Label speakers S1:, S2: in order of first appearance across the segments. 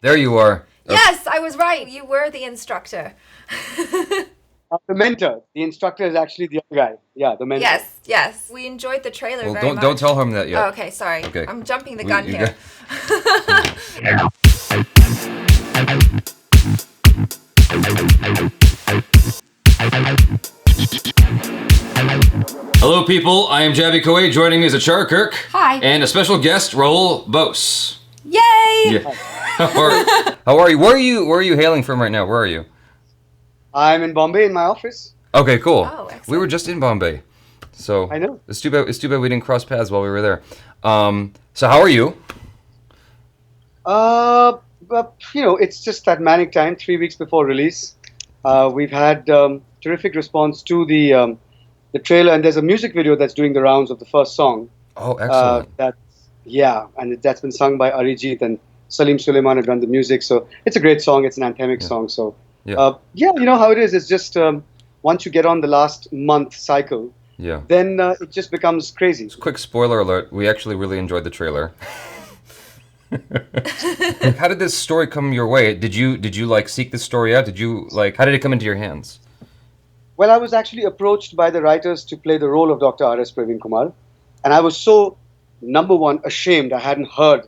S1: There you are.
S2: Yes, I was right. You were the instructor.
S3: The mentor. The instructor is actually the other guy. Yeah, the mentor.
S2: Yes, yes. We enjoyed the trailer
S1: Well,
S2: very
S1: don't
S2: much.
S1: tell him that yet.
S2: Oh, okay, sorry.
S1: Okay.
S2: I'm jumping the gun
S1: You
S2: here.
S1: Hello, people. I am JABY KOAY. Joining me is ACHARA KIRK.
S2: Hi.
S1: And a special guest, RAHUL BOSE.
S2: Yay!
S1: Yeah. How are you? Where are you hailing from right now? Where are you?
S3: I'm in Bombay in my office.
S1: Okay, cool.
S2: Oh, excellent.
S1: We were just in Bombay, so
S3: I know.
S1: It's too bad. It's too bad we didn't cross paths while we were there. So how are you?
S3: But, it's just that manic time, 3 weeks before release. We've had terrific response to the trailer, and there's a music video that's doing the rounds of the first song.
S1: Oh, excellent.
S3: That's been sung by Arijit, and Salim Suleiman had done the music. So it's a great song. It's an anthemic song. So you know how it is. It's just once you get on the last month cycle, then it just becomes crazy.
S1: Quick spoiler alert: we actually really enjoyed the trailer. How did this story come your way? Did you like seek this story out? How did it come into your hands?
S3: Well, I was actually approached by the writers to play the role of Dr. R.S. Praveen Kumar, and I was so, number one, ashamed. I hadn't heard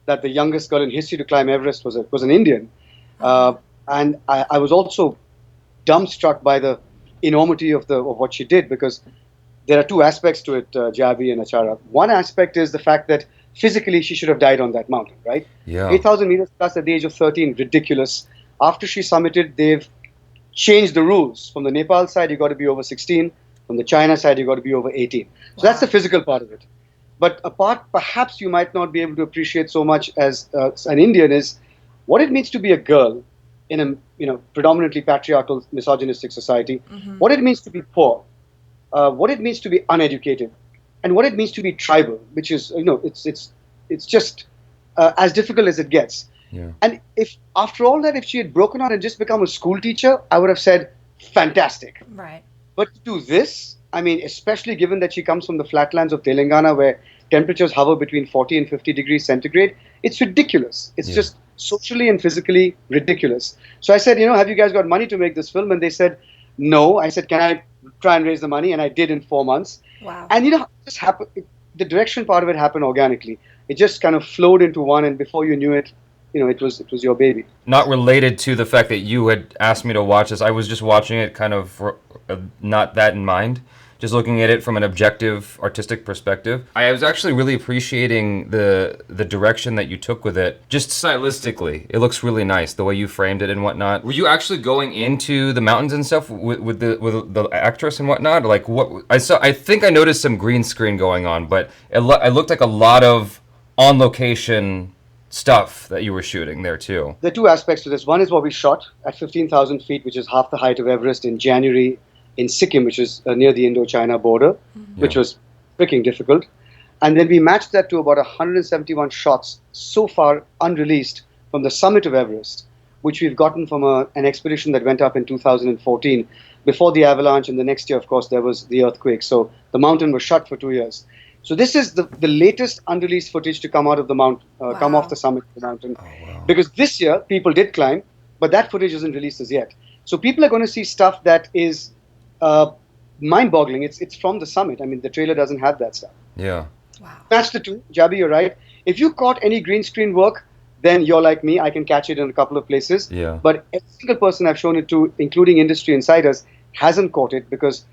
S3: that the youngest girl in history to climb Everest was an Indian, and I was also dumbstruck by the enormity of what she did, because there are two aspects to it, JABY and ACHARA. One aspect is the fact that physically she should have died on that mountain, right?
S1: Yeah.
S3: 8,000 meters plus at the age of 13, ridiculous. After she summited, they've changed the rules. From the Nepal side, you got to be over 16. From the China side, you got to be over 18. So that's the physical part of it. But a part perhaps you might not be able to appreciate so much as an Indian is what it means to be a girl in a predominantly patriarchal, misogynistic society. Mm-hmm. What it means to be poor, what it means to be uneducated, and what it means to be tribal, which is it's just as difficult as it gets.
S1: Yeah.
S3: And if after all that, if she had broken out and just become a school teacher, I would have said fantastic.
S2: Right.
S3: But to do this, I mean, especially given that she comes from the flatlands of Telangana, where temperatures hover between 40 and 50 degrees centigrade, it's ridiculous. It's just socially and physically ridiculous. So I said, have you guys got money to make this film? And they said, no. I said, can I try and raise the money? And I did in 4 months.
S2: Wow.
S3: And it just happened. The direction part of it happened organically. It just kind of flowed into one, and before you knew it, it was your baby.
S1: Not related to the fact that you had asked me to watch this. I was just watching it kind of not that in mind. Just looking at it from an objective artistic perspective. I was actually really appreciating the direction that you took with it. Just stylistically, it looks really nice, the way you framed it and whatnot. Were you actually going into the mountains and stuff with the actress and whatnot? Like what I saw, I think I noticed some green screen going on, but it looked like a lot of on location stuff that you were shooting there too.
S3: There are two aspects to this. One is what we shot at 15,000 feet, which is half the height of Everest, in January in Sikkim, which is near the Indo-China border, which was freaking difficult. And then we matched that to about 171 shots so far unreleased from the summit of Everest, which we've gotten from an expedition that went up in 2014 before the avalanche. And the next year, of course, there was the earthquake. So the mountain was shut for 2 years. So this is the latest unreleased footage to come out of the mountain, come off the summit of the mountain. Oh, wow. Because this year, people did climb, but that footage isn't released as yet. So people are going to see stuff that is mind-boggling. It's from the summit. I mean, the trailer doesn't have that stuff.
S1: Yeah.
S2: Wow.
S3: Match the two. JABY, you're right. If you caught any green screen work, then you're like me. I can catch it in a couple of places.
S1: Yeah.
S3: But every single person I've shown it to, including industry insiders, hasn't caught it, because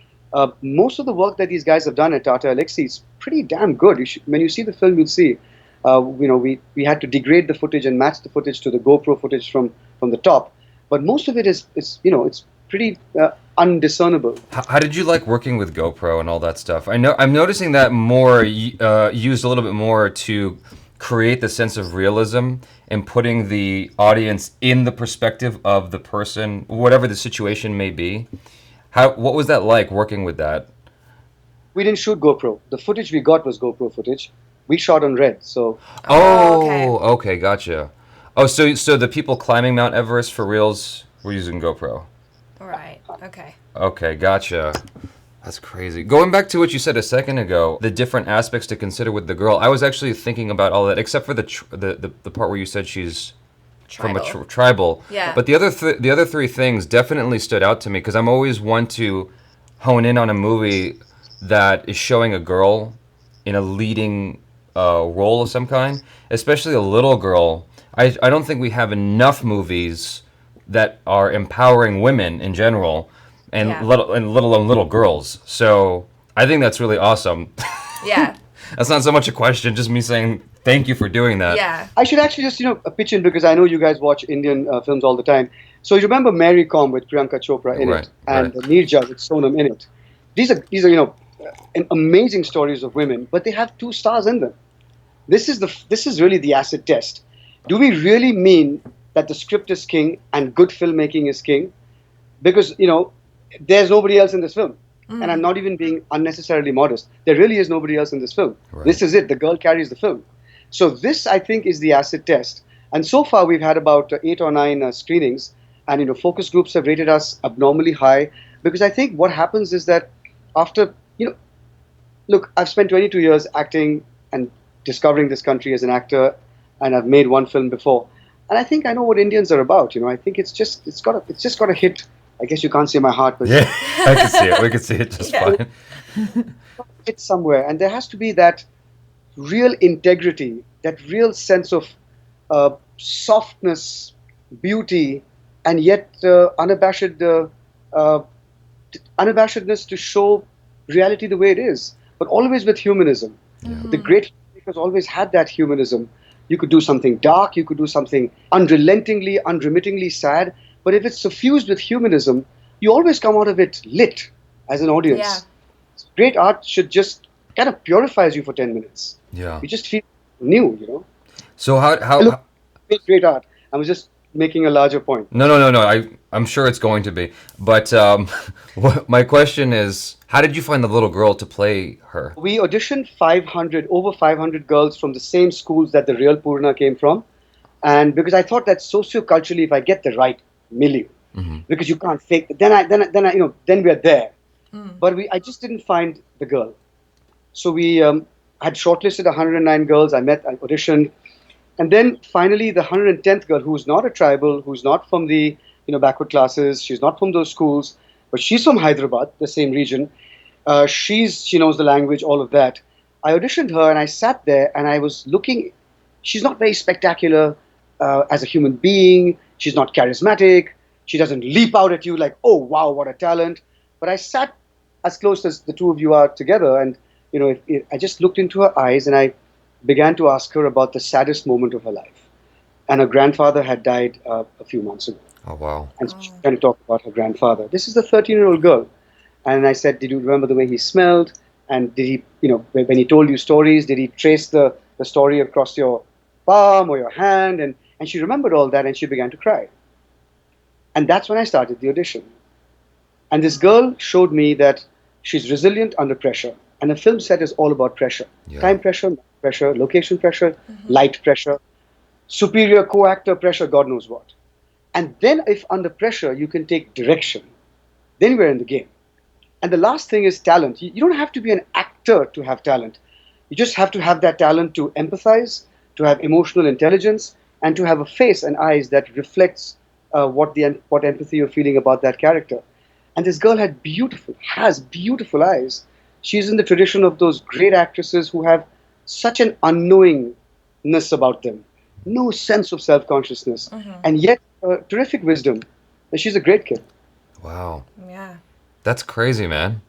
S3: most of the work that these guys have done at Tata Elxsi is pretty damn good. When you see the film, you'll see. We had to degrade the footage and match the footage to the GoPro footage from the top. But most of it is it's pretty undiscernible.
S1: How did you like working with GoPro and all that stuff? I'm noticing that more used a little bit more to create the sense of realism and putting the audience in the perspective of the person, whatever the situation may be. What was that like working with that?
S3: We didn't shoot GoPro. The footage we got was GoPro footage. We shot on Red, so.
S1: Okay, gotcha. Oh, so the people climbing Mount Everest for reals were using GoPro.
S2: Right. Okay.
S1: Okay, gotcha. That's crazy. Going back to what you said a second ago, the different aspects to consider with the girl. I was actually thinking about all that, except for the part where you said she's tribal.
S2: Yeah.
S1: But the other three things definitely stood out to me because I'm always one to hone in on a movie that is showing a girl in a leading role of some kind, especially a little girl. I don't think we have enough movies that are empowering women in general, and
S2: Yeah.
S1: let alone little girls. So I think that's really awesome.
S2: Yeah.
S1: That's not so much a question, just me saying thank you for doing that.
S2: Yeah.
S3: I should actually just pitch in because I know you guys watch Indian films all the time. So you remember Mary Kom with Priyanka Chopra in
S1: Right,
S3: it, and
S1: right.
S3: Neerja with Sonam in it. These are amazing stories of women, but they have two stars in them. This is really the acid test. Do we really mean that the script is king and good filmmaking is king? Because there's nobody else in this film. And I'm not even being unnecessarily modest. There really is nobody else in this film.
S1: Right.
S3: This is it. The girl carries the film. So this, I think, is the acid test. And so far, we've had about 8 or 9 screenings. And, focus groups have rated us abnormally high. Because I think what happens is that after, look, I've spent 22 years acting and discovering this country as an actor. And I've made one film before. And I think I know what Indians are about. I think it's just got to hit. I guess you can't see my heart, but
S1: Yeah, I can see it. We can see it just
S2: Yeah.
S1: fine.
S3: it's somewhere, and there has to be that real integrity, that real sense of softness, beauty, and yet unabashedness to show reality the way it is, but always with humanism. The great filmmakers always had that humanism. You could do something dark, you could do something unrelentingly, unremittingly sad, but if it's suffused with humanism, you always come out of it lit as an audience.
S2: Yeah.
S3: Great art should just kind of purifies you for 10 minutes.
S1: Yeah.
S3: You just feel new.
S1: So how
S3: Look, it's great art. I was just making a larger point.
S1: No. I'm sure it's going to be. But my question is, how did you find the little girl to play her?
S3: We auditioned over 500 girls from the same schools that the real Poorna came from. And because I thought that socio-culturally, if I get the right milieu, because you can't fake it, then we're there. But I just didn't find the girl. So we had shortlisted 109 girls. I auditioned. And then finally the 110th girl, who's not a tribal, who's not from the backward classes, she's not from those schools, but she's from Hyderabad, the same region. She knows the language, all of that. I auditioned her and I sat there and I was looking. She's not very spectacular as a human being. She's not charismatic. She doesn't leap out at you like, oh, wow, what a talent. But I sat as close as the two of you are together, and I just looked into her eyes and I began to ask her about the saddest moment of her life. And her grandfather had died a few months ago.
S1: Oh, wow.
S3: And so she began to talk about her grandfather. This is a 13-year-old girl. And I said, did you remember the way he smelled? And did he, when he told you stories, did he trace the story across your palm or your hand? And she remembered all that and she began to cry. And that's when I started the audition. And this girl showed me that she's resilient under pressure. And a film set is all about pressure.
S1: Yeah.
S3: Time pressure, location pressure, light pressure, superior co-actor pressure, God knows what. And then if under pressure you can take direction, then we're in the game. And the last thing is talent. You don't have to be an actor to have talent. You just have to have that talent to empathize, to have emotional intelligence, and to have a face and eyes that reflects what empathy you're feeling about that character. And this girl has beautiful eyes. She's in the tradition of those great actresses who have such an unknowingness about them, no sense of self-consciousness, and yet terrific wisdom. And she's a great kid.
S1: Wow.
S2: Yeah.
S1: That's crazy, man.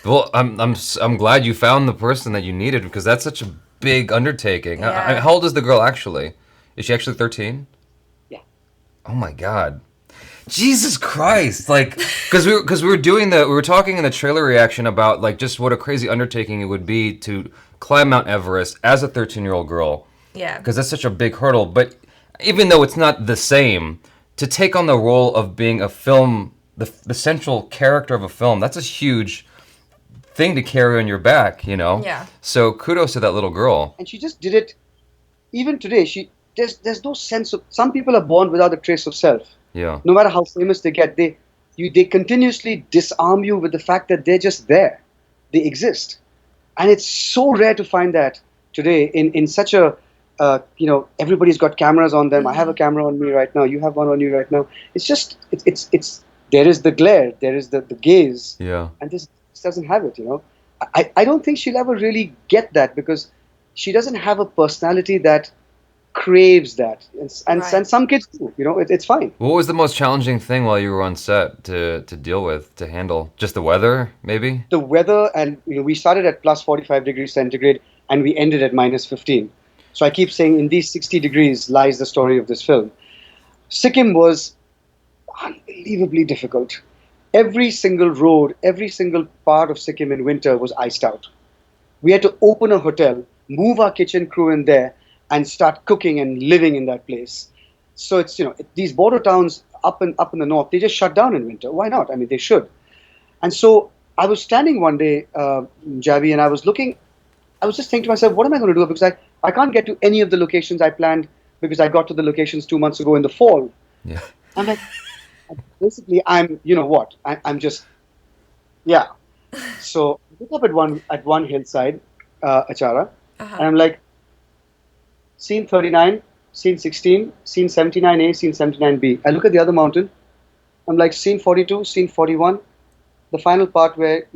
S1: Well, I'm glad you found the person that you needed because that's such a big undertaking.
S2: Yeah.
S1: How old is the girl actually? Is she actually 13?
S3: Yeah.
S1: Oh my God. Jesus Christ! Like, because we were talking in the trailer reaction about like just what a crazy undertaking it would be to climb Mount Everest as a 13-year-old girl.
S2: Yeah.
S1: Because that's such a big hurdle. But even though it's not the same, to take on the role of being a film, the central character of a film, that's a huge thing to carry on your back,
S2: Yeah.
S1: So kudos to that little girl.
S3: And she just did it. Even today, there's no sense of. Some people are born without a trace of self.
S1: Yeah.
S3: No matter how famous they get, they continuously disarm you with the fact that they're just there. They exist. And it's so rare to find that today in such a everybody's got cameras on them. I have a camera on me right now. You have one on you right now. It's just, it's there is the glare, there is the gaze,
S1: Yeah.
S3: and this doesn't have it. I don't think she'll ever really get that because she doesn't have a personality that craves that, and some kids do. It's fine.
S1: What was the most challenging thing while you were on set to deal with, to handle? Just the weather, maybe?
S3: The weather, and we started at plus 45 degrees centigrade and we ended at minus 15. So I keep saying in these 60 degrees lies the story of this film. Sikkim was unbelievably difficult. Every single road, every single part of Sikkim in winter was iced out. We had to open a hotel, move our kitchen crew in there, and start cooking and living in that place. So it's, these border towns up in the north, they just shut down in winter. Why not? I mean, they should. And so I was standing one day, JABY, and I was just thinking to myself, what am I going to do? Because I can't get to any of the locations I planned because I got to the locations 2 months ago in the fall.
S1: Yeah.
S3: I'm like, basically, I'm just, yeah. So I look up at one hillside, ACHARA, and I'm like, scene 39, scene 16, scene 79A, scene 79B. I look at the other mountain. I'm like, scene 42, scene 41, the final part where,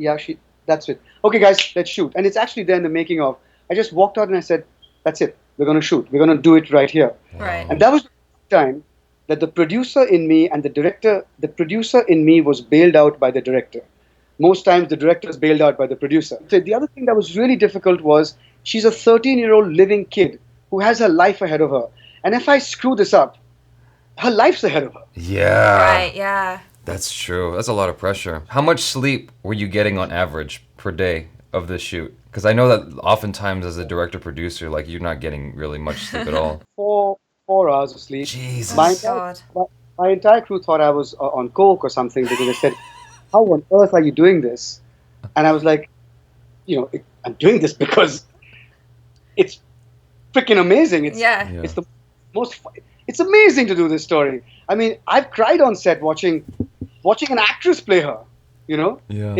S3: that's it. Okay, guys, let's shoot. And it's actually there in the making of. I just walked out and I said, that's it. We're going to shoot. We're going to do it right here.
S2: Right.
S3: And that was the time that the producer in me and the producer in me was bailed out by the director. Most times the director is bailed out by the producer. So the other thing that was really difficult was she's a 13-year-old living kid who has her life ahead of her. And if I screw this up, her life's ahead of her.
S1: Yeah.
S2: Right, yeah.
S1: That's true. That's a lot of pressure. How much sleep were you getting on average per day of this shoot? Because I know that oftentimes as a director-producer, like, you're not getting really much sleep at all.
S3: 4 hours of sleep.
S1: Jesus.
S3: My entire crew thought I was on coke or something because they said, how on earth are you doing this? And I was like, I'm doing this because it's freaking amazing. It's the most. It's amazing to do this story. I mean, I've cried on set watching an actress play her.
S1: Yeah.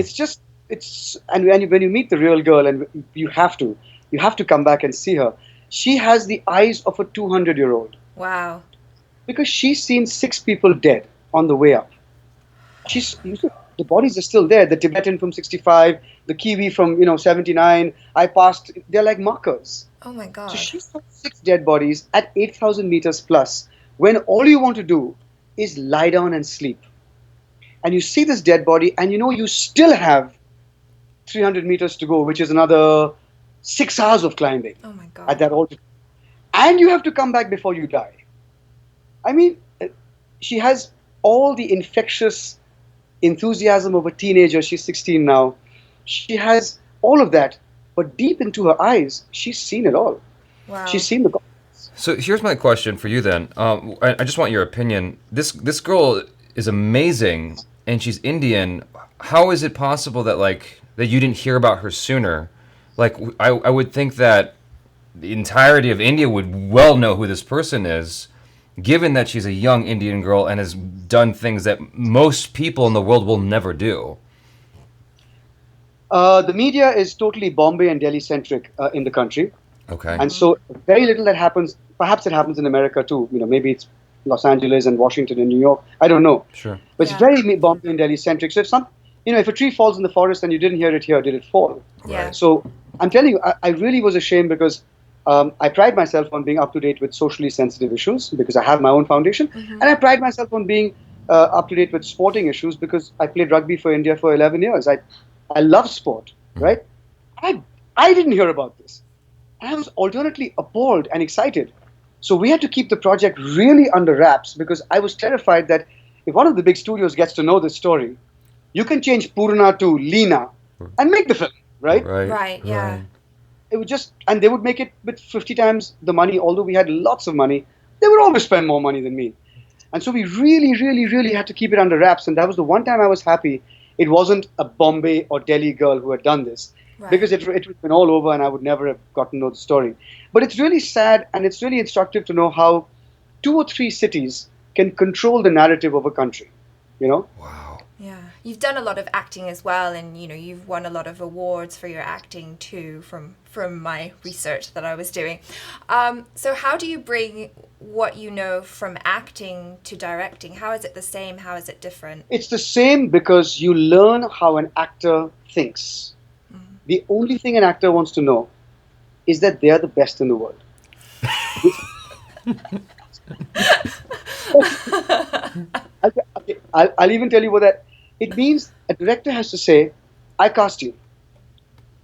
S3: And when you meet the real girl, and you have to come back and see her. She has the eyes of a 200-year-old.
S2: Wow.
S3: Because she's seen 6 people dead on the way up. The bodies are still there. The Tibetan from 65, the Kiwi from 79. They're like markers.
S2: Oh my God.
S3: So she saw 6 dead bodies at 8,000 meters plus, when all you want to do is lie down and sleep. And you see this dead body, and you still have 300 meters to go, which is another 6 hours of climbing.
S2: Oh my God.
S3: At that altitude. And you have to come back before you die. I mean, she has all the infectious enthusiasm of a teenager. She's 16 now. She has all of that. But deep into her eyes, she's seen it all.
S2: Wow.
S3: She's seen the gods.
S1: So here's my question for you then. I just want your opinion. This girl is amazing, and she's Indian. How is it possible that that you didn't hear about her sooner? Like, I would think that the entirety of India would well know who this person is, given that she's a young Indian girl and has done things that most people in the world will never do.
S3: The media is totally Bombay and Delhi centric in the country.
S1: Okay.
S3: And so very little that happens. Perhaps it happens in America too. Maybe it's Los Angeles and Washington and New York. I don't know.
S1: Sure.
S3: But it's very Bombay and Delhi centric. So if a tree falls in the forest and you didn't hear it here, did it fall?
S2: Yeah.
S3: So I'm telling you, I really was ashamed because I pride myself on being up to date with socially sensitive issues because I have my own foundation. And I pride myself on being up to date with sporting issues because I played rugby for India for 11 years. I love sport, right? I didn't hear about this. And I was alternately appalled and excited. So we had to keep the project really under wraps because I was terrified that if one of the big studios gets to know this story, you can change Poorna to Leena and make the film, right?
S2: Right, yeah.
S3: It would and they would make it with 50 times the money. Although we had lots of money, they would always spend more money than me. And so we really, really, really had to keep it under wraps. And that was the one time I was happy it wasn't a Bombay or Delhi girl who had done this. Right. Because it would have been all over and I would never have gotten to know the story. But it's really sad and it's really instructive to know how 2 or 3 cities can control the narrative of a country,
S1: Wow.
S2: Yeah. You've done a lot of acting as well, and you've won a lot of awards for your acting too, from my research that I was doing. So how do you bring what you know from acting to directing? How is it the same? How is it different?
S3: It's the same because you learn how an actor thinks. The only thing an actor wants to know is that they are the best in the world. I'll even tell you what that it means. A director has to say, I cast you.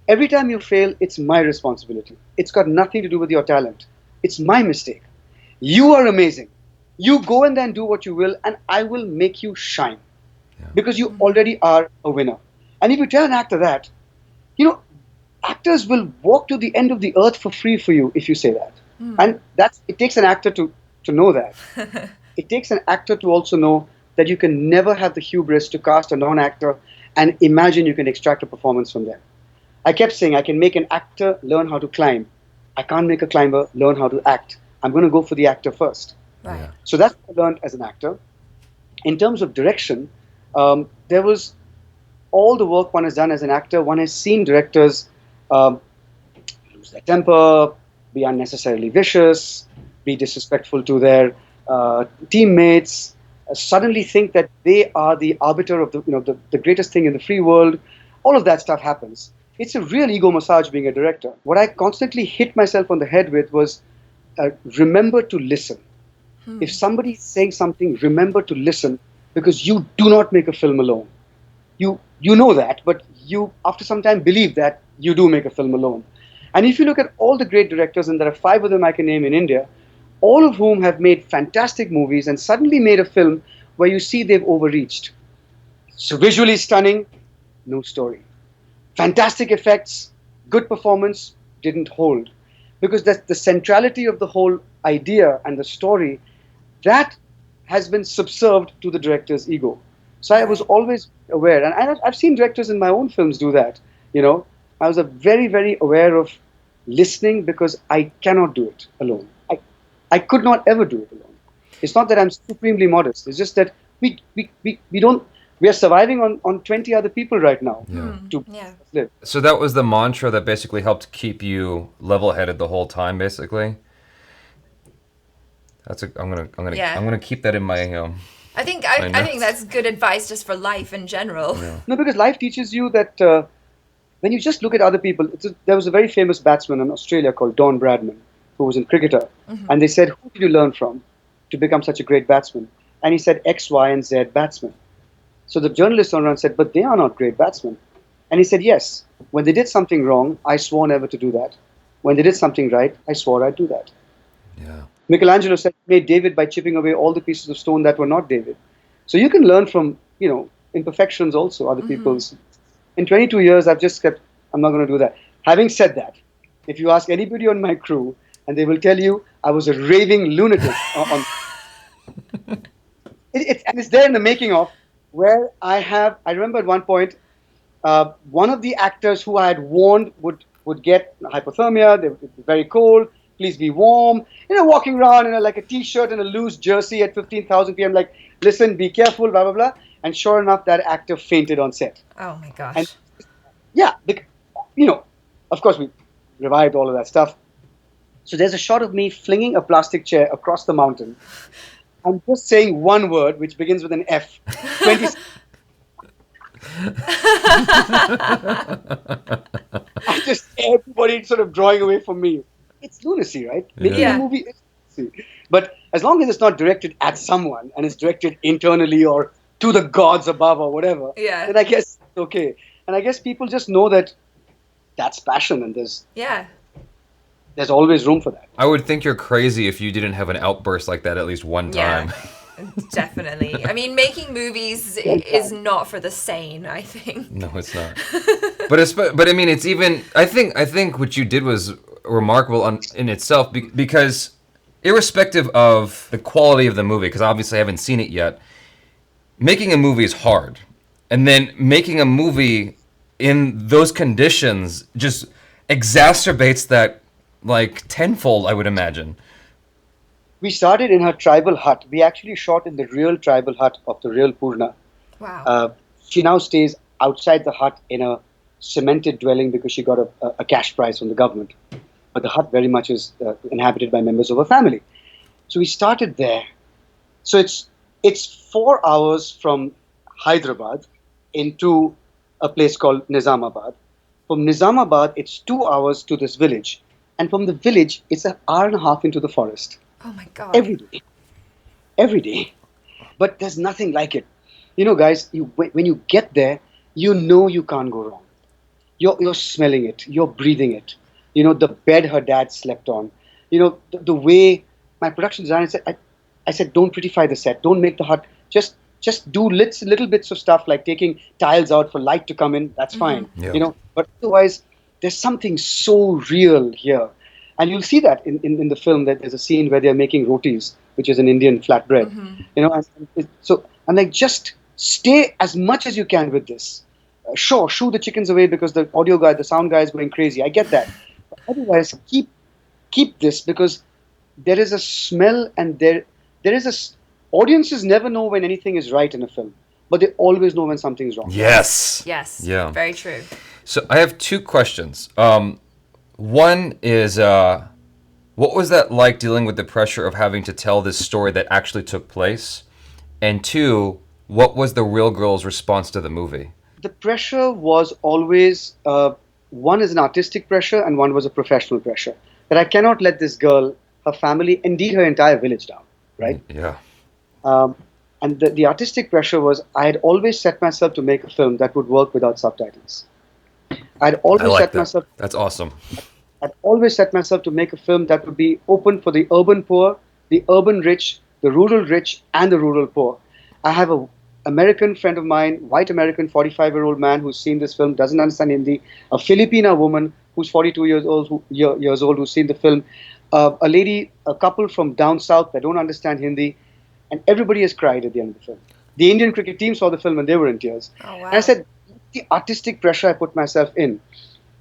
S3: Every time you fail, it's my responsibility. It's got nothing to do with your talent. It's my mistake. You are amazing. You go and then do what you will, and I will make you shine. Because you already are a winner. And if you tell an actor that, actors will walk to the end of the earth for free for you if you say that. And it takes an actor to know that. It takes an actor to also know that you can never have the hubris to cast a non-actor and imagine you can extract a performance from them. I kept saying I can make an actor learn how to climb. I can't make a climber learn how to act. I'm going to go for the actor first.
S2: Right.
S3: So that's what I learned as an actor. In terms of direction, there was all the work one has done as an actor. One has seen directors lose their temper, be unnecessarily vicious, be disrespectful to their teammates, suddenly think that they are the arbiter of the greatest thing in the free world. All of that stuff happens. It's a real ego massage being a director. What I constantly hit myself on the head with was remember to listen. If somebody is saying something, remember to listen, because you do not make a film alone. You know that, but you, after some time, believe that you do make a film alone. And if you look at all the great directors, and there are 5 of them I can name in India, all of whom have made fantastic movies and suddenly made a film where you see they've overreached. So visually stunning, no story. Fantastic effects, good performance, didn't hold. Because that's the centrality of the whole idea and the story, that has been subserved to the director's ego. So I was always aware, and I've seen directors in my own films do that. I was very, very aware of listening because I cannot do it alone. I could not ever do it alone. It's not that I'm supremely modest. It's just that we are surviving on 20 other people right now to live.
S1: So that was the mantra that basically helped keep you level-headed the whole time, basically. I'm gonna keep that in my.
S2: I think that's good advice just for life in general.
S1: Yeah.
S3: No, because life teaches you that when you just look at other people. There was a very famous batsman in Australia called Don Bradman, who was a cricketer, and they said, "Who did you learn from to become such a great batsman?" And he said, X, Y, and Z batsmen. So the journalist turned around and said, "But they are not great batsmen." And he said, "Yes, when they did something wrong, I swore never to do that. When they did something right, I swore I'd do that."
S1: Yeah.
S3: Michelangelo said he made David by chipping away all the pieces of stone that were not David. So you can learn from, imperfections also, other people's. In 22 years, I've just kept, I'm not going to do that. Having said that, if you ask anybody on my crew, and they will tell you I was a raving lunatic. And it's there in the making of, where I remember at one point, one of the actors who I had warned would get hypothermia, they would be very cold, please be warm, walking around in like a t-shirt and a loose jersey at 15,000 PM, like, listen, be careful, blah, blah, blah. And sure enough, that actor fainted on set.
S2: Oh my gosh.
S3: And of course we revived all of that stuff. So there's a shot of me flinging a plastic chair across the mountain. I'm just saying one word, which begins with an F. 20 I just everybody sort of drawing away from me. It's lunacy, right? Making a movie is lunacy. But as long as it's not directed at someone and it's directed internally or to the gods above or whatever, then I guess it's okay. And I guess people just know that that's passion, and there's always room for that.
S1: I would think you're crazy if you didn't have an outburst like that at least one time.
S2: Definitely. I mean, making movies is not for the sane, I think.
S1: No, it's not. But I mean, it's even. I think what you did was remarkable in itself because, irrespective of the quality of the movie, because obviously I haven't seen it yet, making a movie is hard, and then making a movie in those conditions just exacerbates that like tenfold, I would imagine.
S3: We started in her tribal hut. We actually shot in the real tribal hut of the real Poorna.
S2: Wow.
S3: She now stays outside the hut in a cemented dwelling because she got a cash prize from the government. But the hut very much is inhabited by members of her family. So we started there. So it's 4 hours from Hyderabad into a place called Nizamabad. From Nizamabad, it's 2 hours to this village. And from the village, it's an hour and a half into the forest.
S2: Oh my God.
S3: Every day. Every day. But there's nothing like it. You know, guys, when you get there, you know you can't go wrong. You're smelling it. You're breathing it. You know, the bed her dad slept on. You know, the way my production designer said, I said, don't prettify the set. Don't make the hut. Just do little bits of stuff like taking tiles out for light to come in. That's fine.
S1: Yeah.
S3: You know, but otherwise, there's something so real here. And you'll see that in the film that there's a scene where they're making rotis, which is an Indian flatbread. You know, so I'm like, just stay as much as you can with this. Sure, shoo the chickens away because the audio guy, the sound guy is going crazy. I get that. But otherwise, keep this because there is a smell and there is a... Audiences never know when anything is right in a film, but they always know when something is wrong.
S1: Yes.
S2: Yes.
S1: Yeah.
S2: Very true.
S1: So I have 2 questions. One is, what was that like dealing with the pressure of having to tell this story that actually took place? And 2, what was the real girl's response to the movie?
S3: The pressure was always, one is an artistic pressure and one was a professional pressure. That I cannot let this girl, her family, indeed her entire village down, right?
S1: Yeah.
S3: And the artistic pressure was I had always set myself to make a film that would work without subtitles. I'd always set myself...
S1: That's awesome.
S3: I'd always set myself to make a film that would be open for the urban poor, the urban rich, the rural rich, and the rural poor. I have a American friend of mine, white American 45-year-old man who's seen this film, doesn't understand Hindi, a Filipina woman who's 42 years old who's seen the film, a lady, a couple from down south that don't understand Hindi, and everybody has cried at the end of the film. The Indian cricket team saw the film and they were in tears.
S2: Oh, wow.
S3: And I said, the artistic pressure I put myself in,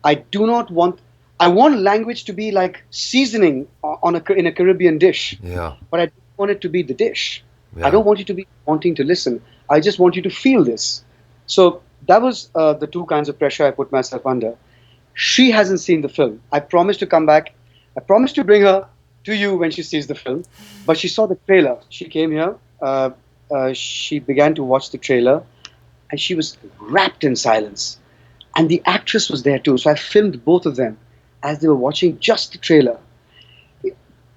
S3: I want language to be like seasoning in a Caribbean dish.
S1: Yeah.
S3: But I don't want it to be the dish.
S1: Yeah.
S3: I don't want you to be wanting to listen. I just want you to feel this. So that was the 2 kinds of pressure I put myself under. She hasn't seen the film. I promised to come back. I promised to bring her to you when she sees the film. But she saw the trailer. She came here. She began to watch the trailer. And she was wrapped in silence. And the actress was there too. So I filmed both of them as they were watching just the trailer.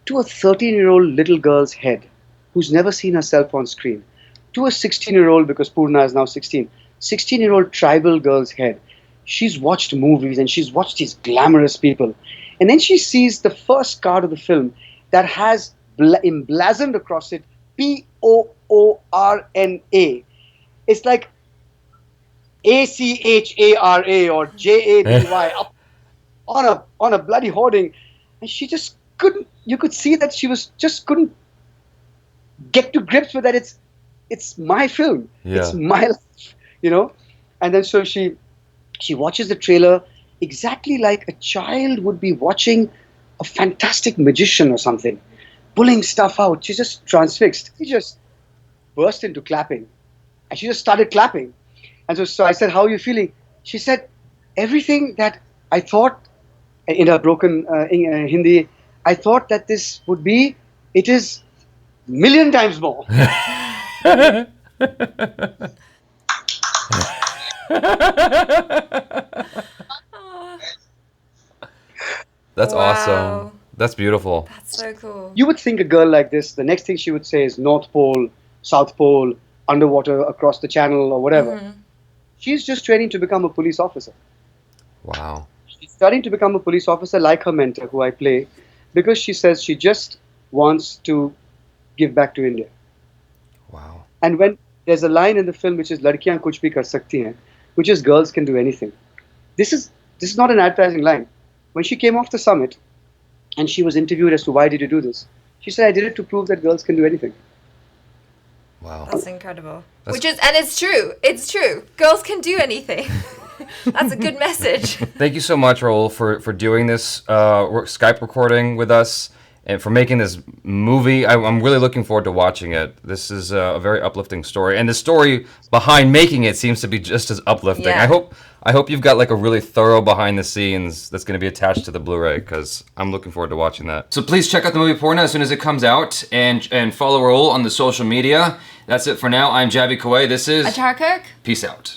S3: To a 13-year-old little girl's head, who's never seen herself on screen, to a 16-year-old, because Poorna is now 16, 16-year-old tribal girl's head, she's watched movies and she's watched these glamorous people. And then she sees the first card of the film that has emblazoned across it Poorna. It's like ACHARA or JABY up on a bloody hoarding, and she just couldn't. You could see that she couldn't get to grips with that. It's my film.
S1: Yeah.
S3: It's my life, you know. And then so she watches the trailer exactly like a child would be watching a fantastic magician or something, pulling stuff out. She's just transfixed. She just burst into clapping, and she just started clapping. And so I said, how are you feeling? She said, everything that I thought, in her broken Hindi, I thought that this would be, it is a million times more.
S1: That's
S2: Wow.
S1: awesome. That's beautiful.
S2: That's so cool.
S3: You would think a girl like this, the next thing she would say is North Pole, South Pole, underwater across the channel or whatever. She's just training to become a police officer.
S1: Wow.
S3: She's starting to become a police officer like her mentor, who I play, because she says she just wants to give back to India.
S1: Wow.
S3: And when there's a line in the film which is "Ladkiyan kuch bhi kar sakti hain," which is girls can do anything. This is not an advertising line. When she came off the summit and she was interviewed as to why did you do this, she said, I did it to prove that girls can do anything.
S1: Wow.
S2: That's incredible. And it's true. It's true. Girls can do anything. That's a good message.
S1: Thank you so much, Rahul, for doing this Skype recording with us. and for making this movie. I'm really looking forward to watching it. This is a very uplifting story, and the story behind making it seems to be just as uplifting.
S2: Yeah.
S1: I hope you've got like a really thorough behind the scenes that's going to be attached to the Blu-ray, because I'm looking forward to watching that. So please check out the movie Poorna as soon as it comes out, and follow Rahul on the social media. That's it for now. I'm JABY KOAY. This is
S2: ACHARA KIRK.
S1: Peace out.